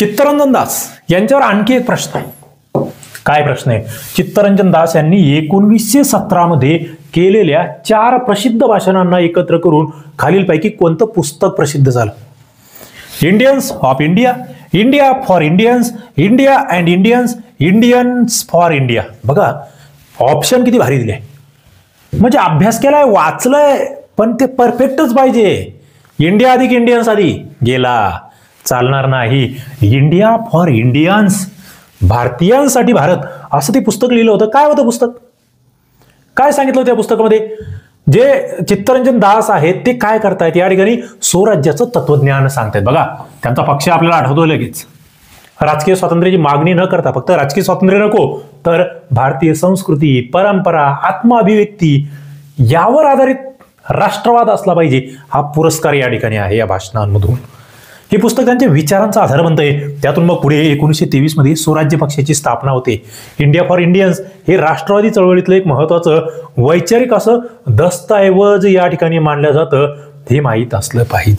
चित्तरंजन दास यांच्यावर आणखी एक प्रश्न आहे. काय प्रश्न आहे? चित्तरंजन दास यांनी 1917 मध्ये केलेल्या 4 प्रसिद्ध भाषणांना एकत्र करून खालीलपैकी कोणतं पुस्तक प्रसिद्ध झालं? Indians of India, India for Indians, India and Indians, Indians for India. बघा ऑप्शन किती भारी दिले. म्हणजे अभ्यास केलाय, वाचलंय, पण ते परफेक्टच पाहिजे. इंडिया अधिक इंडियन्स आधी गेला, चालणार नाही. इंडिया फॉर इंडियन्स, भारतीयांसाठी भारत, असं ते पुस्तक लिहिलं होतं. काय होतं पुस्तक? काय सांगितलं होतं त्या पुस्तकामध्ये? जे चित्तरंजन दास आहेत ते काय करतायत या ठिकाणी? स्वराज्याचं तत्वज्ञान सांगतायत. बघा त्यांचा पक्ष आपल्याला आठवतो लगेच. राजकीय स्वातंत्र्याची मागणी न करता, फक्त राजकीय स्वातंत्र्य नको, तर भारतीय संस्कृती, परंपरा, आत्माभिव्यक्ती यावर आधारित राष्ट्रवाद असला पाहिजे, हा पुरस्कार या ठिकाणी आहे या भाषणांमधून. हे पुस्तक त्यांच्या विचारांचा आधार बनतंय. त्यातून मग पुढे 1923 मध्ये स्वराज्य पक्षाची स्थापना होते. इंडिया फॉर इंडियन्स हे राष्ट्रवादी चळवळीतलं एक महत्वाचं वैचारिक असं दस्तऐवज या ठिकाणी मानलं जातं, हे माहीत असलं पाहिजे.